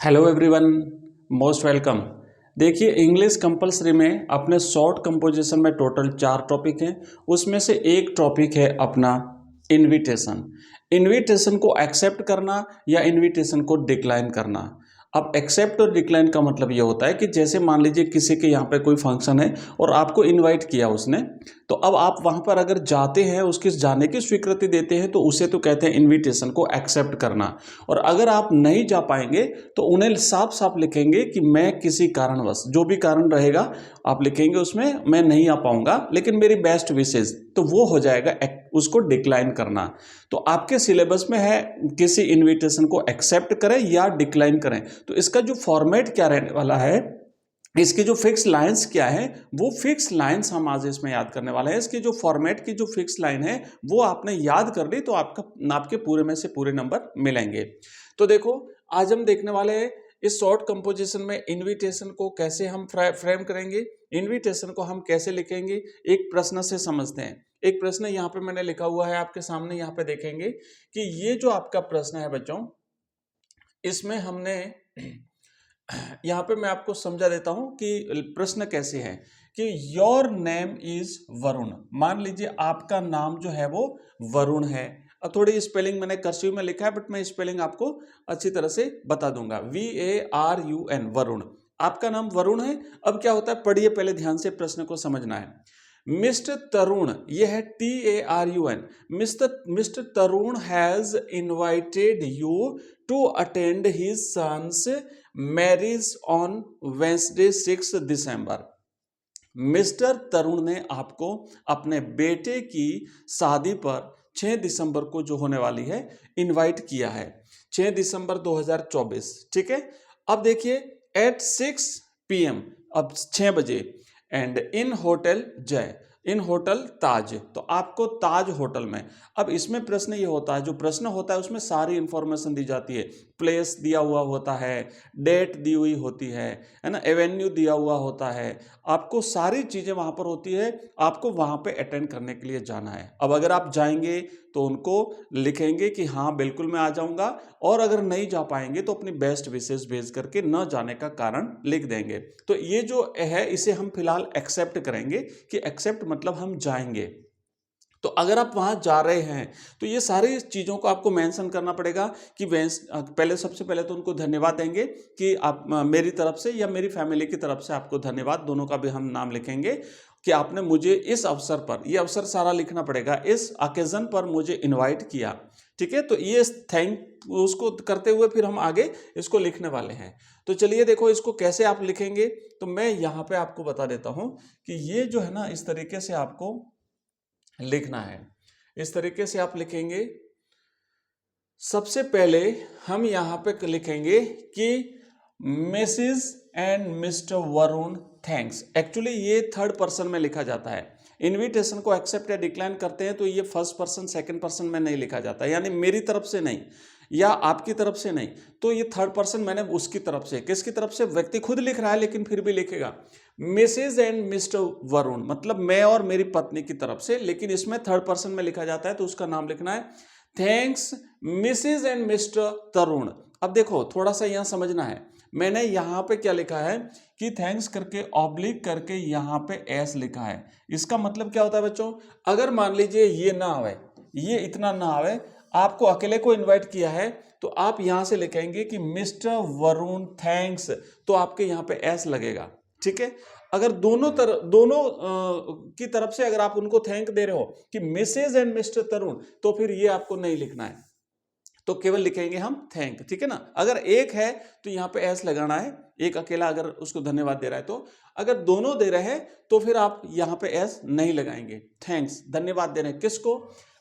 Hello everyone, most welcome. देखिए, English compulsory में अपने शॉर्ट कंपोजिशन में टोटल 4 टॉपिक हैं। उसमें से एक टॉपिक है अपना इनविटेशन। इनविटेशन को एक्सेप्ट करना या इनविटेशन को डिक्लाइन करना। अब एक्सेप्ट और डिक्लाइन का मतलब ये होता है कि जैसे मान लीजिए किसी के यहाँ पे कोई फंक्शन है और आपको इनवाइट किया उसने, तो अब आप वहाँ पर अगर जाते हैं, उसके जाने की स्वीकृति देते हैं, तो उसे तो कहते हैं इनविटेशन को एक्सेप्ट करना। और अगर आप नहीं जा पाएंगे तो उन्हें साफ साफ लिखेंगे कि मैं किसी कारणवश, जो भी कारण रहेगा आप लिखेंगे उसमें, मैं नहीं आ पाऊंगा लेकिन मेरी बेस्ट विशेज, तो वो हो जाएगा उसको डिक्लाइन करना। तो आपके सिलेबस में है किसी इनविटेशन को एक्सेप्ट करें या डिक्लाइन करें। तो इसका जो फॉर्मेट क्या रहने वाला है, इसकी जो फिक्स लाइंस क्या है, वो फिक्स लाइंस हम आज इसमें याद करने वाले हैं। इसकी जो फॉर्मेट की जो फिक्स लाइन है वो आपने याद कर ली तो आपके पूरे में से पूरे नंबर मिलेंगे। तो देखो, आज हम देखने वाले हैं इस शॉर्ट कंपोजिशन में इनविटेशन को कैसे हम फ्रेम करेंगे, इनविटेशन को हम कैसे लिखेंगे। एक प्रश्न से समझते हैं। एक प्रश्न यहाँ पे मैंने लिखा हुआ है आपके सामने, यहाँ पे देखेंगे कि ये जो आपका प्रश्न है बच्चों, इसमें हमने यहाँ पे मैं आपको समझा देता हूं कि प्रश्न कैसे है कि योर नेम इज वरुण। मान लीजिए आपका नाम जो है वो वरुण है। अब थोड़ी स्पेलिंग मैंने कर्सिव में लिखा है, बट मैं स्पेलिंग आपको अच्छी तरह से बता दूंगा। VARUN, वरुण। आपका नाम वरुण है। अब क्या होता है, पढ़िए पहले ध्यान से, प्रश्न को समझना है। मिस्टर तरुण, यह है TARUN। Mister Tarun has invited you to attend his son's marriage on Wednesday 6 December. Mister Tarun ने आपको अपने बेटे की शादी पर 6 दिसंबर को जो होने वाली है इनवाइट किया है। 6 दिसंबर 2024, ठीक है। अब देखिए, एट 6 PM, अब 6 बजे, एंड इन होटल जय, इन होटल ताज, तो आपको ताज होटल में। अब इसमें प्रश्न ये होता है, जो प्रश्न होता है उसमें सारी इंफॉर्मेशन दी जाती है। प्लेस दिया हुआ होता है, डेट दी हुई होती है ना, एवेन्यू दिया हुआ होता है, आपको सारी चीजें वहां पर होती है। आपको वहां पे अटेंड करने के लिए जाना है। अब अगर आप जाएंगे तो उनको लिखेंगे कि हाँ बिल्कुल मैं आ जाऊंगा, और अगर नहीं जा पाएंगे तो अपनी बेस्ट विशेष भेज करके न जाने का कारण लिख देंगे। तो ये जो है इसे हम फिलहाल एक्सेप्ट करेंगे कि एक्सेप्ट मतलब हम जाएंगे। तो अगर आप वहां जा रहे हैं तो ये सारी चीजों को आपको मेंशन करना पड़ेगा कि पहले, सबसे पहले तो उनको धन्यवाद देंगे कि आप मेरी तरफ से या मेरी फैमिली की तरफ से आपको धन्यवाद, दोनों का भी हम नाम लिखेंगे कि आपने मुझे इस अवसर पर, ये अवसर सारा लिखना पड़ेगा, इस ओकेजन पर मुझे इनवाइट किया। ठीक है, तो ये थैंक उसको करते हुए फिर हम आगे इसको लिखने वाले हैं। तो चलिए देखो, इसको कैसे आप लिखेंगे, तो मैं यहाँ पे आपको बता देता हूं कि ये जो है ना, इस तरीके से आपको लिखना है। इस तरीके से आप लिखेंगे। सबसे पहले हम यहां पे लिखेंगे कि Mrs and mister Varun thanks. Actually ये थर्ड पर्सन में लिखा जाता है। इनविटेशन को एक्सेप्ट या डिक्लाइन करते हैं तो ये फर्स्ट पर्सन सेकंड पर्सन में नहीं लिखा जाता, यानी मेरी तरफ से नहीं या आपकी तरफ से नहीं, तो ये थर्ड पर्सन मैंने उसकी तरफ से, किसकी तरफ से, व्यक्ति खुद लिख रहा है लेकिन फिर भी लिखेगा मिसेज एंड मिस्टर वरुण, मतलब मैं और मेरी पत्नी की तरफ से, लेकिन इसमें थर्ड पर्सन में लिखा जाता है तो उसका नाम लिखना है थैंक्स मिसेज एंड मिस्टर तरुण। अब देखो, थोड़ा सा यहां समझना है। मैंने यहां पे क्या लिखा है कि थैंक्स करके ऑब्लिक करके यहां पे एस लिखा है। इसका मतलब क्या होता है बच्चों, अगर मान लीजिए ये ना आवे, ये इतना ना आवे, आपको अकेले को इनवाइट किया है, तो आप यहां से लिखेंगे कि मिस्टर वरुण थैंक्स, तो आपके यहां पे एस लगेगा। ठीक है, अगर दोनों की तरफ से अगर आप उनको थैंक दे रहे हो कि मिसेज एंड मिस्टर तरुण, तो फिर ये आपको नहीं लिखना है, तो केवल लिखेंगे हम थैंक। ठीक है ना। अगर एक है तो यहां पे एस लगाना है, एक अकेला अगर उसको धन्यवाद दे रहा है तो। अगर दोनों दे रहे हैं तो फिर आप यहां पे एस नहीं लगाएंगे। थैंक्स, धन्यवाद दे रहे हैं किसको,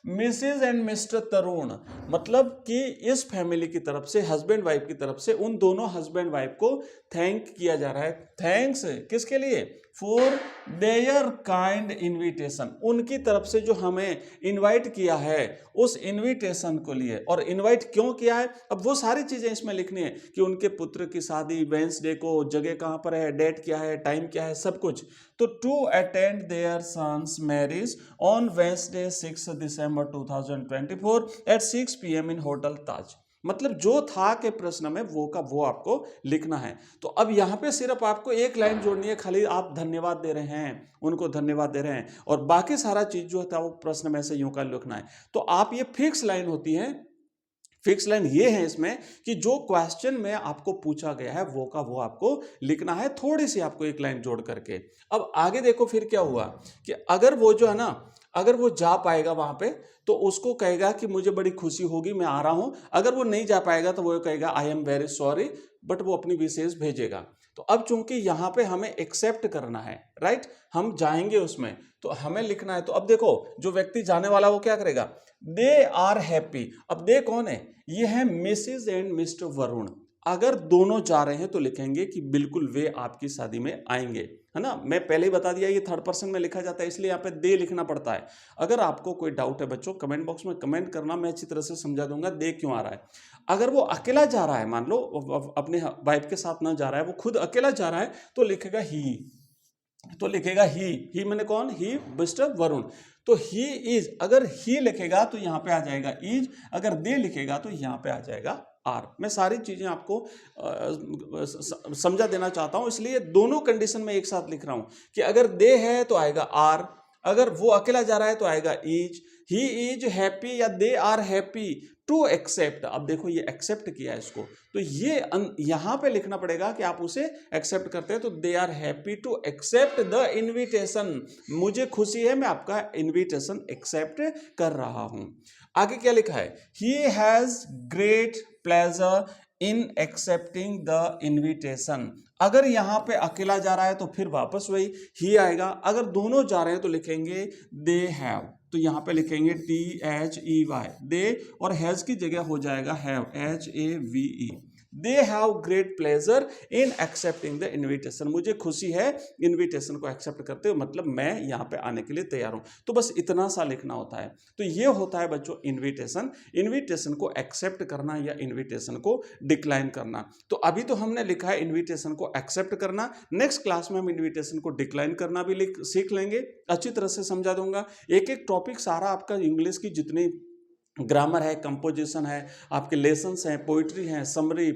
मिसेज एंड मिस्टर तरुण, मतलब कि इस फैमिली की तरफ से, हस्बैंड वाइफ की तरफ से, उन दोनों हस्बैंड वाइफ को थैंक किया जा रहा है। थैंक्स किसके लिए, फॉर देयर काइंड इनविटेशन, उनकी तरफ से जो हमें इनवाइट किया है उस इनविटेशन को लिए। और इनवाइट क्यों किया है, अब वो सारी चीजें इसमें लिखनी है कि उनके पुत्र की शादी, वेंसडे को, जगह कहां पर है, डेट क्या है, टाइम क्या है, सब कुछ। तो to attend their son's marriage on Wednesday 6 December 2024 at 6 PM in hotel Taj. मतलब जो था के प्रश्न में वो का वो आपको लिखना है। तो अब यहाँ पे सिर्फ आपको एक लाइन जोड़नी है, खाली आप धन्यवाद दे रहे हैं, उनको धन्यवाद दे रहे हैं, और बाकी सारा चीज जो था वो प्रश्न में से यूं का लिखना है। तो आप ये फिक्स लाइन होती है, फिक्स लाइन ये है इसमें कि जो क्वेश्चन में आपको पूछा गया है वो का वो आपको लिखना है, थोड़ी सी आपको एक लाइन जोड़ करके। अब आगे देखो फिर क्या हुआ कि अगर वो जो है ना, अगर वो जा पाएगा वहां पे तो उसको कहेगा कि मुझे बड़ी खुशी होगी, मैं आ रहा हूं। अगर वो नहीं जा पाएगा तो वो कहेगा I am very sorry, but वो अपनी विशेष भेजेगा। तो अब चूंकि यहां पे हमें एक्सेप्ट करना है, राइट, हम जाएंगे उसमें तो हमें लिखना है। तो अब देखो जो व्यक्ति जाने वाला वो क्या करेगा, दे आर हैप्पी। अब दे कौन है, ये है मिसेज एंड मिस्टर वरुण। अगर दोनों जा रहे हैं तो लिखेंगे कि बिल्कुल वे आपकी शादी में आएंगे, है ना। मैं पहले ही बता दिया ये थर्ड पर्सन में लिखा जाता है, इसलिए यहाँ पे दे लिखना पड़ता है। अगर आपको कोई डाउट है बच्चों, कमेंट बॉक्स में कमेंट करना, मैं अच्छी तरह से समझा दूंगा दे क्यों आ रहा है। अगर वो अकेला जा रहा है, मान लो अपने वाइफ के साथ ना जा रहा है, वो खुद अकेला जा रहा है, तो लिखेगा ही। तो लिखेगा ही मैंने कौन, ही मिस्टर वरुण। तो ही इज, अगर ही लिखेगा तो यहां पे आ जाएगा इज, अगर दे लिखेगा तो यहां पे आ जाएगा आर। मैं सारी चीजें आपको समझा देना चाहता हूं, इसलिए दोनों कंडीशन में एक साथ लिख रहा हूं कि अगर दे है तो आएगा आर, अगर वो अकेला जा रहा है तो आएगा इज। ही इज हैप्पी या they are happy to accept. अब देखो ये एक्सेप्ट किया है इसको, तो ये यहां पे लिखना पड़ेगा कि आप उसे एक्सेप्ट करते हैं। तो they are happy to accept the invitation, मुझे खुशी है मैं आपका इनविटेशन एक्सेप्ट कर रहा हूं। आगे क्या लिखा है, he has great pleasure in accepting the invitation. अगर यहां पे अकेला जा रहा है तो फिर वापस वही ही आएगा, अगर दोनों जा रहे हैं तो लिखेंगे दे हैव। तो यहां पे लिखेंगे THEY, दे, और हैज की जगह हो जाएगा have, HAVE। They have great pleasure in accepting the invitation, मुझे खुशी है इनविटेशन को एक्सेप्ट करते हो, मतलब मैं यहाँ पे आने के लिए तैयार हूं। तो बस इतना सा लिखना होता है। तो ये होता है बच्चों इनविटेशन, इनविटेशन को एक्सेप्ट करना या इनविटेशन को डिक्लाइन करना। तो अभी तो हमने लिखा है इनविटेशन को एक्सेप्ट करना, नेक्स्ट क्लास में हम इनविटेशन को डिक्लाइन करना भी सीख लेंगे, अच्छी तरह से समझा दूंगा। एक एक टॉपिक सारा आपका इंग्लिश की जितनी ग्रामर है, कंपोजिशन है, आपके लेसन्स हैं, पोइट्री हैं, समरी,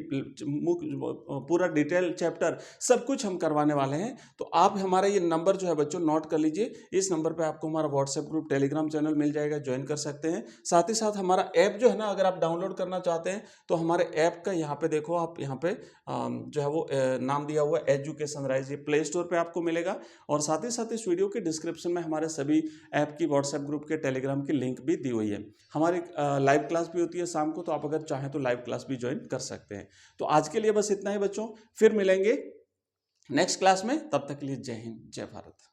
पूरा डिटेल चैप्टर, सब कुछ हम करवाने वाले हैं। तो आप हमारा ये नंबर जो है बच्चों नोट कर लीजिए, इस नंबर पे आपको हमारा व्हाट्सएप ग्रुप, टेलीग्राम चैनल मिल जाएगा, ज्वाइन कर सकते हैं। साथ ही साथ हमारा ऐप जो है ना, अगर आप डाउनलोड करना चाहते हैं तो हमारे ऐप का यहाँ पे देखो, आप यहाँ पे जो है वो नाम दिया हुआ है एजुकेशन राइज, ये प्ले स्टोर पर आपको मिलेगा। और साथ ही साथ इस वीडियो के डिस्क्रिप्शन में हमारे सभी ऐप की, व्हाट्सएप ग्रुप के, टेलीग्राम की लिंक भी दी हुई है। हमारी लाइव क्लास भी होती है शाम को, तो आप अगर चाहें तो लाइव क्लास भी ज्वाइन कर सकते हैं। तो आज के लिए बस इतना ही बच्चों, फिर मिलेंगे नेक्स्ट क्लास में, तब तक के लिए जय हिंद, जय भारत।